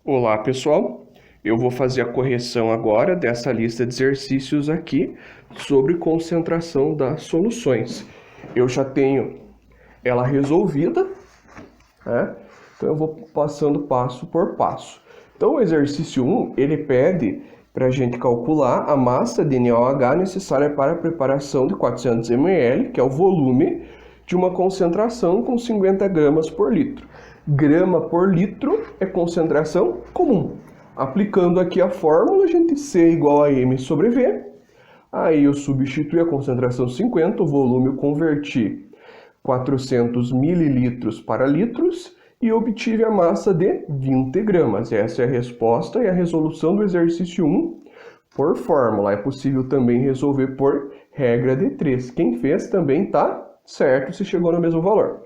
Olá, pessoal. Eu vou fazer a correção agora dessa lista de exercícios aqui sobre concentração das soluções. Eu já tenho ela resolvida, né? Então eu vou passando passo por passo. Então o exercício 1, ele pede para a gente calcular a massa de NaOH necessária para a preparação de 400 ml, que é o volume de uma concentração com 50 gramas por litro. Grama por litro é concentração comum. Aplicando aqui a fórmula, a gente C igual a M sobre V. Aí eu substituí a concentração 50, o volume eu converti 400 mililitros para litros e obtive a massa de 20 gramas. Essa é a resposta e a resolução do exercício 1 por fórmula. É possível também resolver por regra de 3. Quem fez também está certo se chegou no mesmo valor.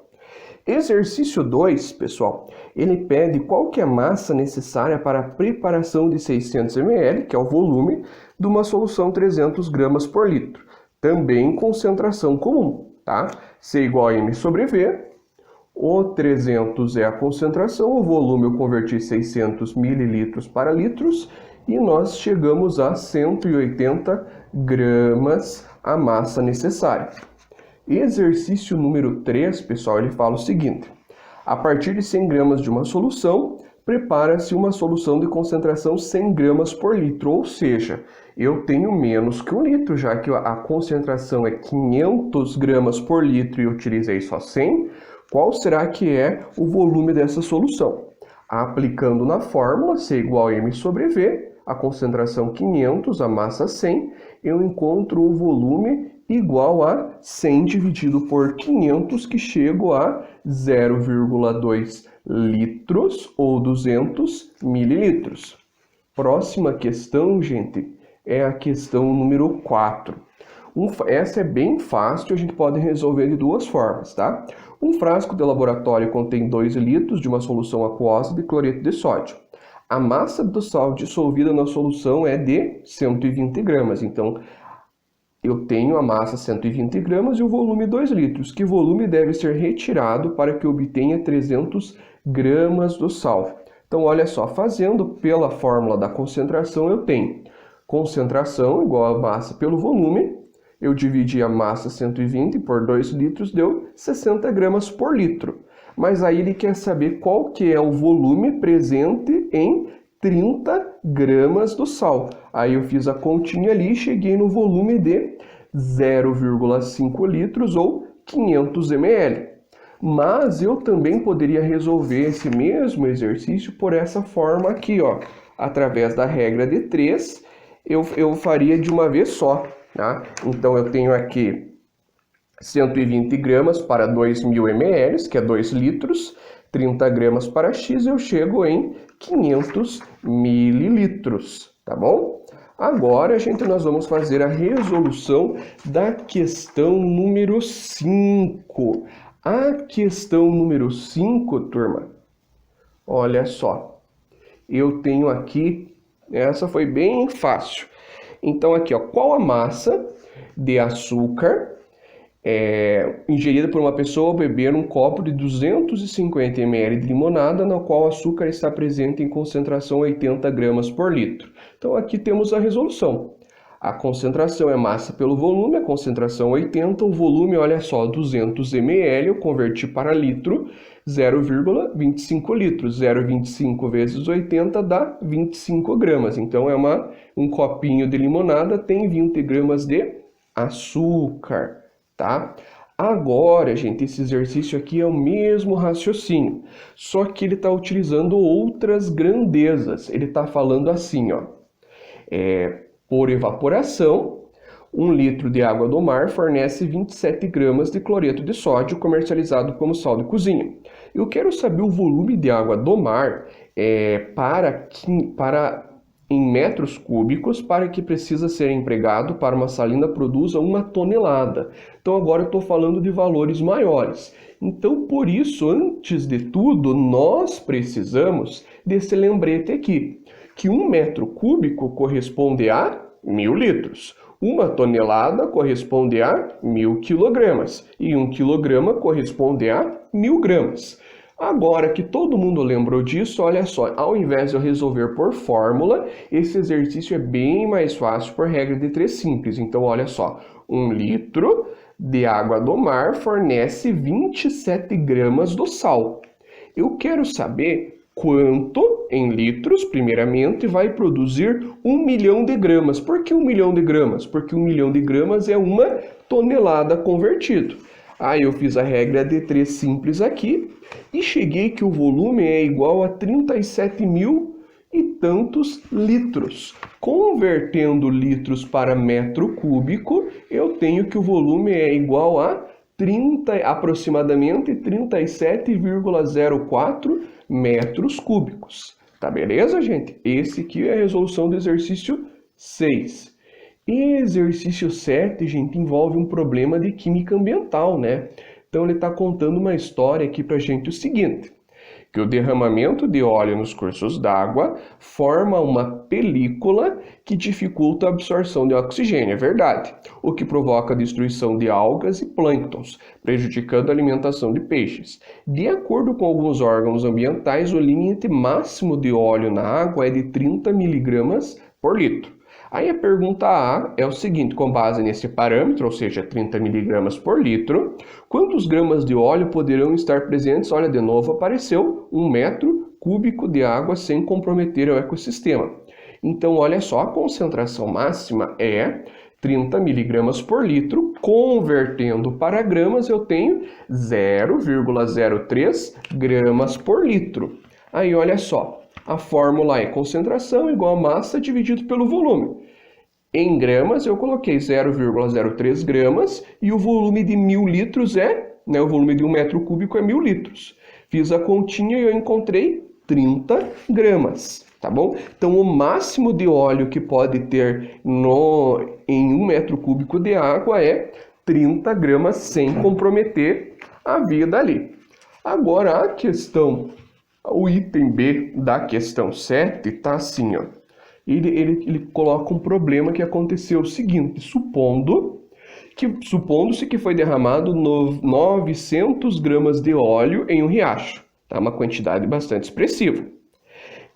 Exercício 2, pessoal, ele pede qual que é a massa necessária para a preparação de 600 ml, que é o volume, de uma solução 300 gramas por litro. Também concentração comum, tá? C igual a M sobre V. O 300 é a concentração, o volume eu converti 600 mililitros para litros e nós chegamos a 180 gramas a massa necessária. Exercício número 3, pessoal, ele fala o seguinte: a partir de 100 gramas de uma solução, prepara-se uma solução de concentração 100 gramas por litro, ou seja, eu tenho menos que 1 litro, já que a concentração é 500 gramas por litro e eu utilizei só 100, qual será que é o volume dessa solução? Aplicando na fórmula, C igual a M sobre V, a concentração 500, a massa 100, eu encontro o volume igual a 100 dividido por 500, que chego a 0,2 litros ou 200 mililitros. Próxima questão, gente, é a questão número 4. Essa é bem fácil, a gente pode resolver de duas formas, tá? Um frasco de laboratório contém 2 litros de uma solução aquosa de cloreto de sódio. A massa do sal dissolvida na solução é de 120 gramas, então eu tenho a massa 120 gramas e o volume 2 litros. Que volume deve ser retirado para que eu obtenha 300 gramas do sal? Então, olha só, fazendo pela fórmula da concentração, eu tenho concentração igual a massa pelo volume. Eu dividi a massa 120 por 2 litros, deu 60 gramas por litro. Mas aí ele quer saber qual que é o volume presente em 30 gramas do sal. Aí eu fiz a continha ali e cheguei no volume de 0,5 litros ou 500 ml. Mas eu também poderia resolver esse mesmo exercício por essa forma aqui, ó. Através da regra de 3, eu faria de uma vez só, tá? Então eu tenho aqui 120 gramas para 2.000 ml, que é 2 litros, 30 gramas para X, eu chego em 500 mililitros, tá bom? Agora, nós vamos fazer a resolução da questão número 5. A questão número 5, turma, olha só, eu tenho aqui, essa foi bem fácil. Então aqui, ó, qual a massa de açúcar ingerida por uma pessoa ao beber um copo de 250 ml de limonada, na qual o açúcar está presente em concentração 80 gramas por litro. Então aqui temos a resolução. A concentração é massa pelo volume, a concentração 80, o volume, olha só, 200 ml, eu converti para litro, 0,25 litros. 0,25 vezes 80 dá 25 gramas. Então um copinho de limonada tem 20 gramas de açúcar. Tá? Agora, gente, esse exercício aqui é o mesmo raciocínio, só que ele está utilizando outras grandezas. Ele está falando assim, ó, por evaporação, 1 litro de água do mar fornece 27 gramas de cloreto de sódio comercializado como sal de cozinha. Eu quero saber o volume de água do mar em metros cúbicos para que precisa ser empregado para uma salina produza 1 tonelada. Então agora eu estou falando de valores maiores. Então por isso, antes de tudo, nós precisamos desse lembrete aqui, que 1 metro cúbico corresponde a 1.000 litros. 1 tonelada corresponde a 1.000 quilogramas. E 1 quilograma corresponde a 1.000 gramas. Agora que todo mundo lembrou disso, olha só, ao invés de eu resolver por fórmula, esse exercício é bem mais fácil por regra de 3 simples. Então, olha só, 1 litro de água do mar fornece 27 gramas do sal. Eu quero saber quanto, em litros, primeiramente, vai produzir 1 milhão de gramas. Por que 1 milhão de gramas? Porque 1 milhão de gramas é uma tonelada convertido. Aí eu fiz a regra de 3 simples aqui e cheguei que o volume é igual a 37 mil e tantos litros. Convertendo litros para metro cúbico, eu tenho que o volume é igual a aproximadamente 37,04 metros cúbicos. Tá beleza, gente? Esse aqui é a resolução do exercício 6. E exercício 7, gente, envolve um problema de química ambiental, né? Então ele está contando uma história aqui pra gente o seguinte, que o derramamento de óleo nos cursos d'água forma uma película que dificulta a absorção de oxigênio, é verdade, o que provoca a destruição de algas e plânctons, prejudicando a alimentação de peixes. De acordo com alguns órgãos ambientais, o limite máximo de óleo na água é de 30 mg por litro. Aí a pergunta A é o seguinte, com base nesse parâmetro, ou seja, 30 mg por litro, quantos gramas de óleo poderão estar presentes? Olha, de novo apareceu 1 metro cúbico de água sem comprometer o ecossistema. Então, olha só, a concentração máxima é 30 mg por litro, convertendo para gramas eu tenho 0,03 gramas por litro. Aí, olha só. A fórmula é concentração igual a massa dividido pelo volume. Em gramas, eu coloquei 0,03 gramas e o volume de 1.000 litros o volume de 1 metro cúbico é 1.000 litros. Fiz a continha e eu encontrei 30 gramas, tá bom? Então, o máximo de óleo que pode ter em 1 metro cúbico de água é 30 gramas sem comprometer a vida ali. Agora, a questão... O item B da questão 7 está assim, ó. Ele coloca um problema que aconteceu o seguinte, supondo-se que foi derramado 900 gramas de óleo em um riacho, tá? Uma quantidade bastante expressiva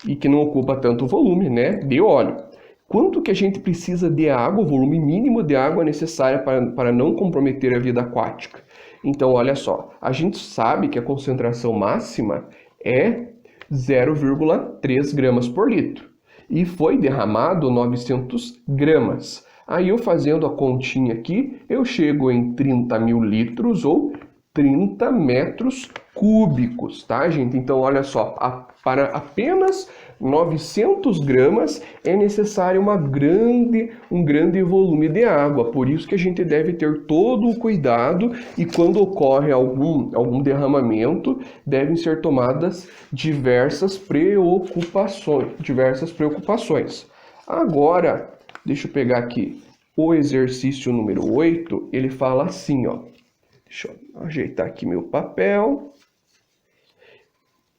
e que não ocupa tanto volume, né, de óleo. Quanto que a gente precisa de água, o volume mínimo de água necessária para não comprometer a vida aquática? Então, olha só, a gente sabe que a concentração máxima é 0,3 gramas por litro e foi derramado 900 gramas. Aí eu fazendo a continha aqui, eu chego em 30.000 litros ou 30 metros cúbicos, tá, gente? Então, olha só, para apenas 900 gramas é necessário um grande volume de água. Por isso que a gente deve ter todo o cuidado e quando ocorre algum derramamento, devem ser tomadas diversas preocupações. Agora, deixa eu pegar aqui o exercício número 8, ele fala assim, ó. Deixa eu ajeitar aqui meu papel.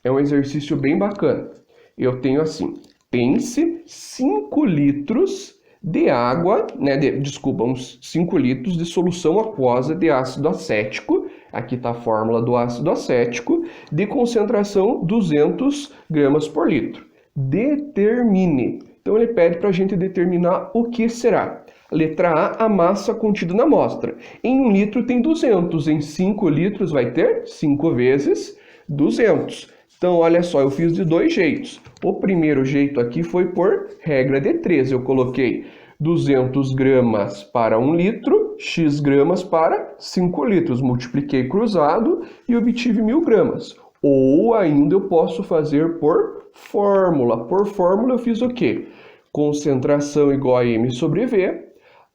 É um exercício bem bacana. Eu tenho assim, pense 5 litros de água, uns 5 litros de solução aquosa de ácido acético. Aqui está a fórmula do ácido acético, de concentração 200 gramas por litro. Determine. Então ele pede para a gente determinar o que será. Letra A, a massa contida na amostra. Em 1 litro tem 200, em 5 litros vai ter 5 vezes 200. Então, olha só, eu fiz de 2 jeitos. O primeiro jeito aqui foi por regra de 3. Eu coloquei 200 gramas para 1 litro, x gramas para 5 litros. Multipliquei cruzado e obtive 1.000 gramas. Ou ainda eu posso fazer por fórmula. Por fórmula eu fiz o quê? Concentração igual a m sobre v.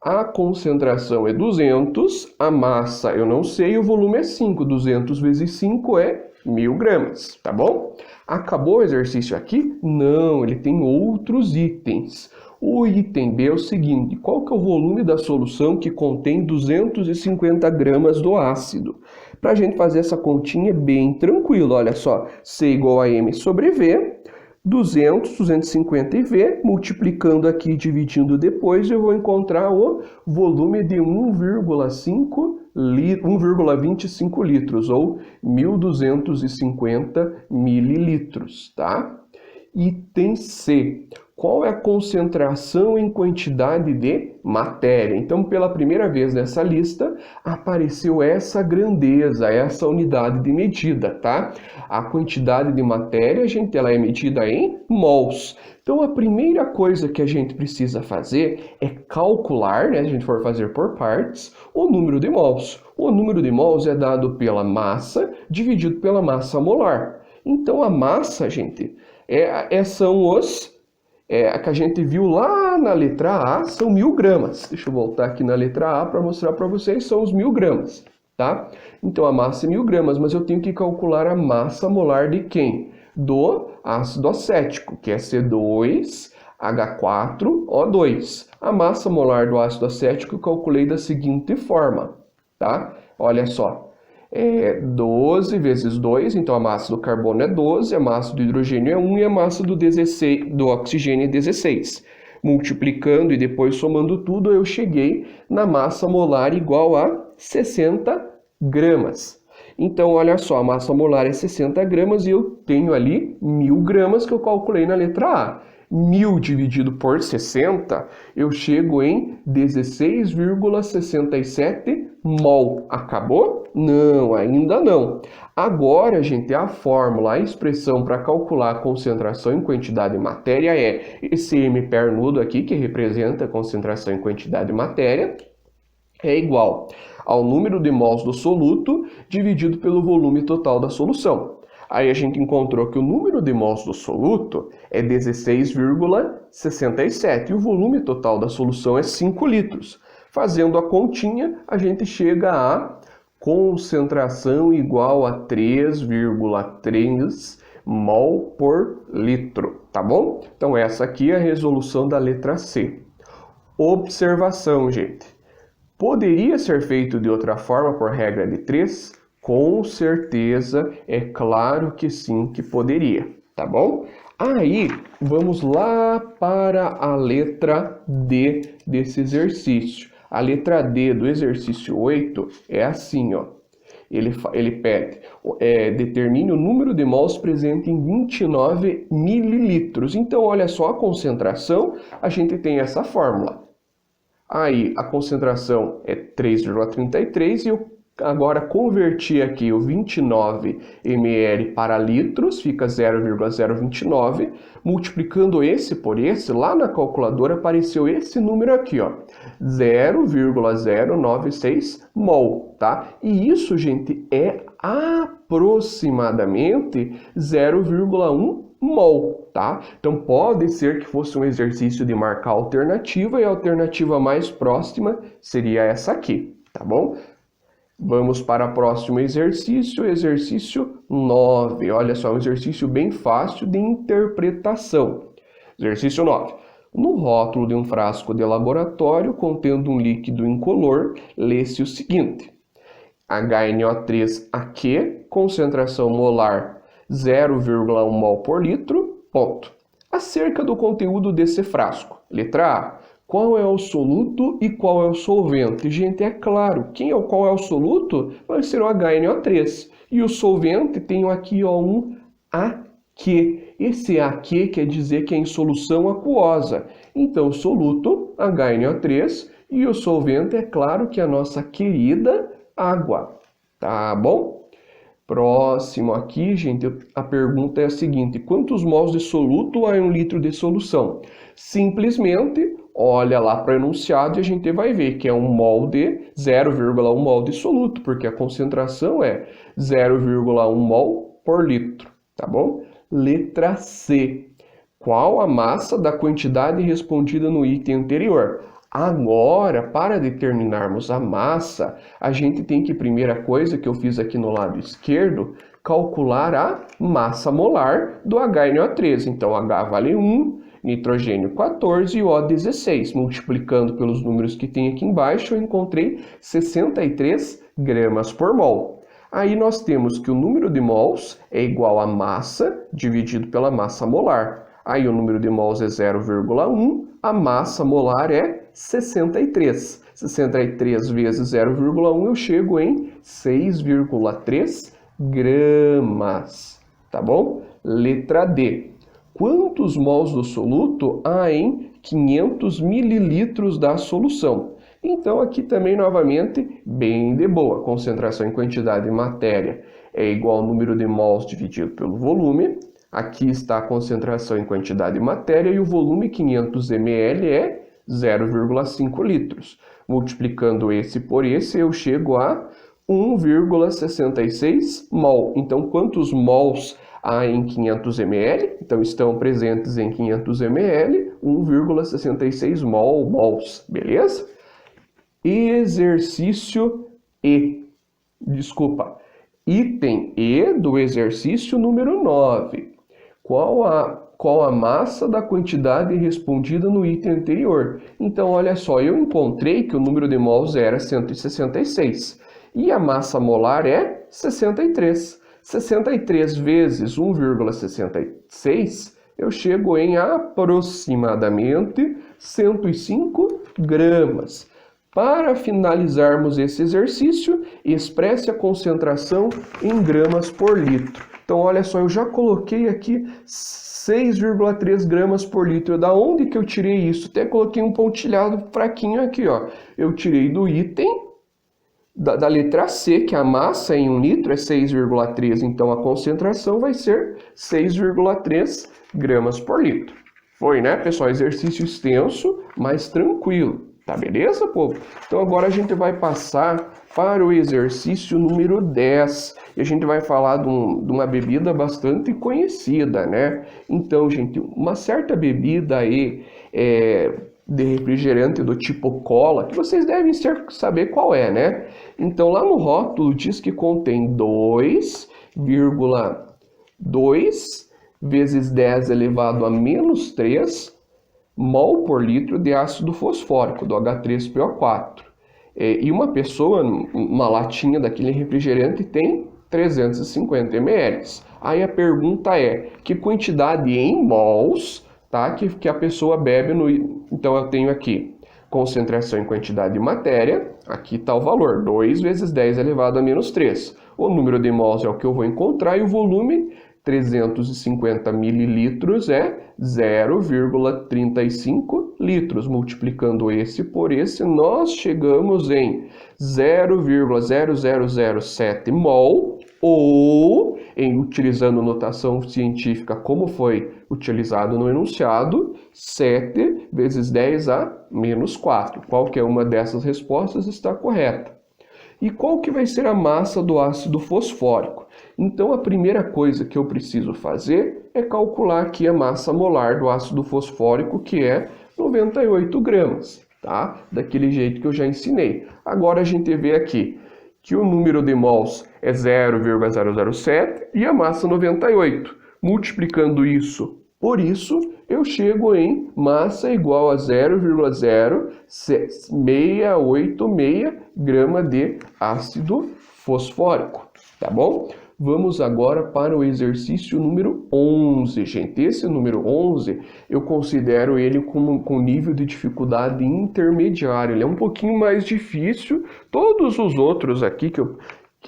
A concentração é 200, a massa eu não sei, o volume é 5. 200 vezes 5 é 1.000 gramas, tá bom? Acabou o exercício aqui? Não, ele tem outros itens. O item B é o seguinte, qual que é o volume da solução que contém 250 gramas do ácido? Para a gente fazer essa continha bem tranquilo, olha só, C igual a M sobre V, 200, 250 IV, multiplicando aqui e dividindo depois, eu vou encontrar o volume de 1,25 litros, ou 1.250 mililitros, tá? Item C. Qual é a concentração em quantidade de matéria? Então, pela primeira vez nessa lista, apareceu essa grandeza, essa unidade de medida, tá? A quantidade de matéria, gente, ela é medida em mols. Então, a primeira coisa que a gente precisa fazer é calcular, né, se a gente for fazer por partes, o número de mols. O número de mols é dado pela massa dividido pela massa molar. Então, a massa, gente, são os... a que a gente viu lá na letra A são 1.000 gramas. Deixa eu voltar aqui na letra A para mostrar para vocês, são os 1.000 gramas, tá? Então a massa é 1.000 gramas, mas eu tenho que calcular a massa molar de quem? Do ácido acético, que é C2H4O2. A massa molar do ácido acético eu calculei da seguinte forma, tá? Olha só. 12 vezes 2, então a massa do carbono é 12, a massa do hidrogênio é 1 e a massa do oxigênio é 16. Multiplicando e depois somando tudo, eu cheguei na massa molar igual a 60 gramas. Então, olha só, a massa molar é 60 gramas e eu tenho ali 1.000 gramas que eu calculei na letra A. 1.000 dividido por 60, eu chego em 16,67 mol. Acabou? Não, ainda não. Agora, gente, a fórmula, a expressão para calcular a concentração em quantidade de matéria é esse M pernudo aqui, que representa a concentração em quantidade de matéria, é igual ao número de mols do soluto dividido pelo volume total da solução. Aí a gente encontrou que o número de mols do soluto é 16,67 e o volume total da solução é 5 litros. Fazendo a continha, a gente chega a concentração igual a 3,3 mol por litro, tá bom? Então essa aqui é a resolução da letra C. Observação, gente. Poderia ser feito de outra forma por regra de 3? Com certeza, é claro que sim, que poderia, tá bom? Aí, vamos lá para a letra D desse exercício. A letra D do exercício 8 é assim, ó. Ele pede, determine o número de mols presente em 29 mililitros. Então, olha só, a concentração, a gente tem essa fórmula. Aí, a concentração é 3,33 e eu agora converti aqui o 29 ml para litros, fica 0,029. Multiplicando esse por esse, lá na calculadora apareceu esse número aqui, ó, 0,096 mol, tá? E isso, gente, é aproximadamente 0,1 mol, tá? Então pode ser que fosse um exercício de marcar alternativa e a alternativa mais próxima seria essa aqui, tá bom? Vamos para o próximo exercício, exercício 9. Olha só, um exercício bem fácil de interpretação. Exercício 9. No rótulo de um frasco de laboratório contendo um líquido incolor, lê-se o seguinte: HNO3aqui, concentração molar 0,1 mol por litro, ponto. Acerca do conteúdo desse frasco. Letra A. Qual é o soluto e qual é o solvente? Gente, é claro, qual é o soluto? Vai ser o HNO3. E o solvente tem aqui ó, um AQ. Esse AQ quer dizer que é em solução aquosa. Então, o soluto, HNO3, e o solvente, é claro que é a nossa querida água. Tá bom? Próximo aqui, gente, a pergunta é a seguinte: quantos mols de soluto há em 1 litro de solução? Simplesmente olha lá para o enunciado e a gente vai ver que é 0,1 mol de soluto, porque a concentração é 0,1 mol por litro, tá bom? Letra C. Qual a massa da quantidade respondida no item anterior? Agora, para determinarmos a massa, a gente tem que, primeira coisa que eu fiz aqui no lado esquerdo, calcular a massa molar do HNO3. Então, H vale 1, nitrogênio 14 e O 16. Multiplicando pelos números que tem aqui embaixo, eu encontrei 63 gramas por mol. Aí nós temos que o número de mols é igual a massa dividido pela massa molar. Aí o número de mols é 0,1, a massa molar é 63. 63 vezes 0,1 eu chego em 6,3 gramas, tá bom? Letra D. Quantos mols do soluto há em 500 mililitros da solução? Então aqui também, novamente, bem de boa. Concentração em quantidade de matéria é igual ao número de mols dividido pelo volume. Aqui está a concentração em quantidade de matéria e o volume 500 ml é 0,5 litros. Multiplicando esse por esse, eu chego a 1,66 mol. Então, quantos mols há em 500 ml? Então, estão presentes em 500 ml, 1,66 mols, beleza? Exercício item E do exercício número 9. Qual a massa da quantidade respondida no item anterior? Então, olha só, eu encontrei que o número de mols era 166 e a massa molar é 63. 63 vezes 1,66, eu chego em aproximadamente 105 gramas. Para finalizarmos esse exercício, expresse a concentração em gramas por litro. Então, olha só, eu já coloquei aqui 6,3 gramas por litro. Da onde que eu tirei isso? Até coloquei um pontilhado fraquinho aqui, ó. Eu tirei do item da letra C, que a massa em 1 litro é 6,3. Então, a concentração vai ser 6,3 gramas por litro. Foi, né, pessoal? Exercício extenso, mas tranquilo. Tá beleza, povo? Então agora a gente vai passar para o exercício número 10. E a gente vai falar de uma bebida bastante conhecida, né? Então, gente, uma certa bebida aí de refrigerante do tipo cola, que vocês devem saber qual é, né? Então lá no rótulo diz que contém 2,2 vezes 10 elevado a menos 3 mol por litro de ácido fosfórico, do H3PO4. E uma pessoa, uma latinha daquele refrigerante tem 350 ml. Aí a pergunta é, que quantidade em mols, tá, que a pessoa bebe no... Então eu tenho aqui concentração em quantidade de matéria, aqui está o valor, 2 vezes 10 elevado a menos 3. O número de mols é o que eu vou encontrar e o volume 350 mililitros é 0,35 litros. Multiplicando esse por esse, nós chegamos em 0,0007 mol, ou, utilizando notação científica como foi utilizado no enunciado, 7 vezes 10 a menos 4. Qualquer uma dessas respostas está correta. E qual que vai ser a massa do ácido fosfórico? Então, a primeira coisa que eu preciso fazer é calcular aqui a massa molar do ácido fosfórico, que é 98 gramas, tá? Daquele jeito que eu já ensinei. Agora a gente vê aqui que o número de mols é 0,007 e a massa 98. Multiplicando isso por isso, eu chego em massa igual a 0,0686 grama de ácido fosfórico, tá bom? Vamos agora para o exercício número 11, gente. Esse número 11, eu considero ele com nível de dificuldade intermediário. Ele é um pouquinho mais difícil. Todos os outros aqui que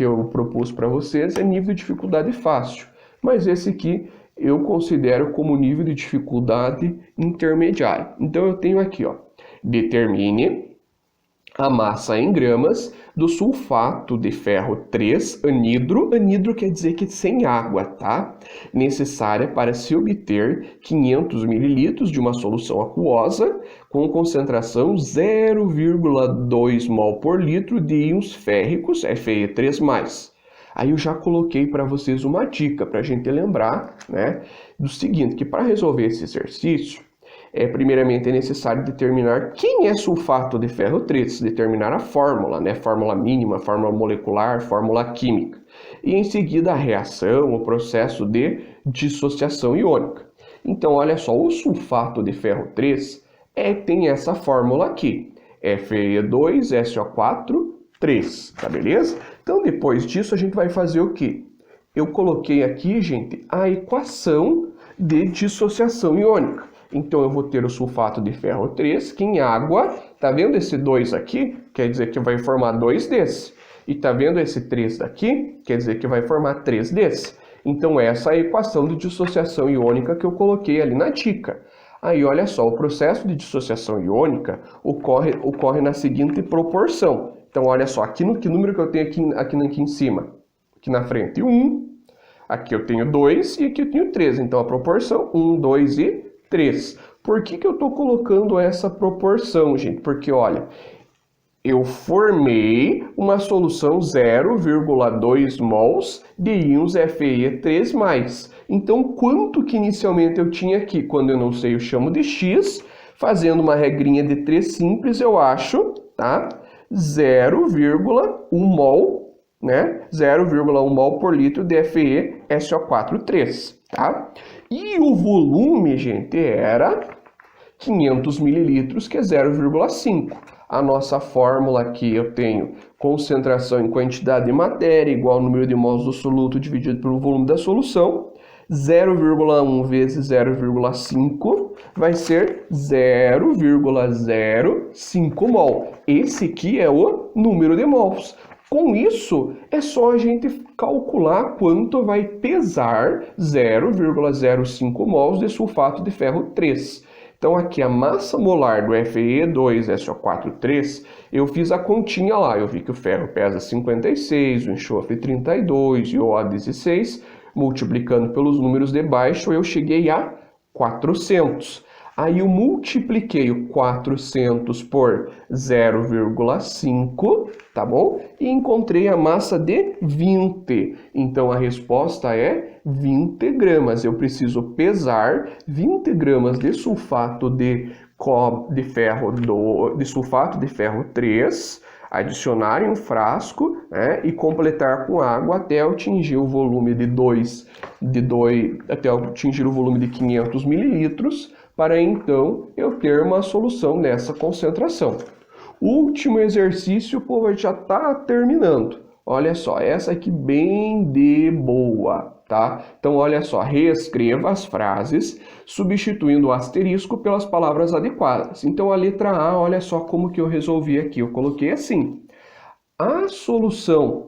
eu propus para vocês é nível de dificuldade fácil. Mas esse aqui eu considero como nível de dificuldade intermediário. Então eu tenho aqui, ó, determine a massa em gramas do sulfato de ferro 3 anidro, anidro quer dizer que sem água, tá? Necessária para se obter 500 ml de uma solução aquosa com concentração 0,2 mol por litro de íons férricos, Fe3+. Aí eu já coloquei para vocês uma dica para a gente lembrar, né, do seguinte, que para resolver esse exercício, primeiramente é necessário determinar quem é sulfato de ferro 3, determinar a fórmula, né, fórmula mínima, fórmula molecular, fórmula química. E em seguida a reação, o processo de dissociação iônica. Então olha só, o sulfato de ferro 3 tem essa fórmula aqui, Fe2SO4 3, tá beleza? Então, depois disso, a gente vai fazer o quê? Eu coloquei aqui, gente, a equação de dissociação iônica. Então, eu vou ter o sulfato de ferro 3, que em água, tá vendo esse 2 aqui? Quer dizer que vai formar 2 desse. E tá vendo esse 3 daqui? Quer dizer que vai formar 3 desse. Então, essa é a equação de dissociação iônica que eu coloquei ali na dica. Aí, olha só, o processo de dissociação iônica ocorre na seguinte proporção. Então, olha só, aqui no que número que eu tenho aqui em cima? Aqui na frente, 1. Aqui eu tenho 2 e aqui eu tenho 3. Então, a proporção 1, 2 e 3. Por que eu estou colocando essa proporção, gente? Porque, olha, eu formei uma solução 0,2 mols de íons Fe3+. Então, quanto que inicialmente eu tinha aqui? Quando eu não sei, eu chamo de X. Fazendo uma regrinha de 3 simples, eu acho, tá? 0,1 mol, né? 0,1 mol por litro de FeSO4,3, tá? E o volume, gente, era 500 mililitros, que é 0,5. A nossa fórmula aqui eu tenho concentração em quantidade de matéria igual ao número de mols do soluto dividido pelo volume da solução. 0,1 vezes 0,5 vai ser 0,05 mol. Esse aqui é o número de mols. Com isso, é só a gente calcular quanto vai pesar 0,05 mols de sulfato de ferro 3. Então, aqui a massa molar do Fe2SO4,3, eu fiz a continha lá. Eu vi que o ferro pesa 56, o enxofre 32 e o O 16. Multiplicando pelos números de baixo, eu cheguei a 400. Aí eu multipliquei o 400 por 0,5, tá bom? E encontrei a massa de 20. Então, a resposta é 20 gramas. Eu preciso pesar 20 gramas de sulfato de sulfato de ferro 3, adicionar em um frasco, né, e completar com água até atingir o volume até atingir o volume de 500 mililitros, para então eu ter uma solução nessa concentração. O último exercício, povo, já está terminando. Olha só, essa aqui bem de boa, tá? Então, olha só, reescreva as frases, substituindo o asterisco pelas palavras adequadas. Então, a letra A, olha só como que eu resolvi aqui. Eu coloquei assim: a solução,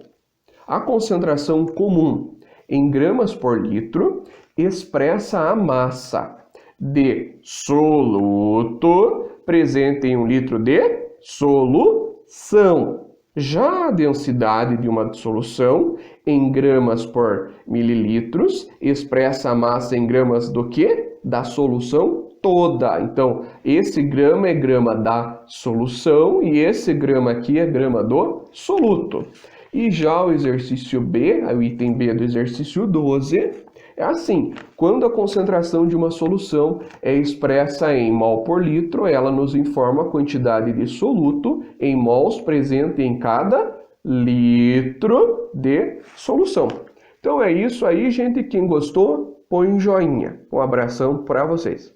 a concentração comum em gramas por litro expressa a massa de soluto presente em 1 litro de solução. Já a densidade de uma solução em gramas por mililitros expressa a massa em gramas do quê? Da solução toda. Então, esse grama é grama da solução e esse grama aqui é grama do soluto. E já o exercício B, o item B do exercício 12, é assim: quando a concentração de uma solução é expressa em mol por litro, ela nos informa a quantidade de soluto em mols presente em cada litro de solução. Então é isso aí, gente. Quem gostou, põe um joinha. Um abração para vocês.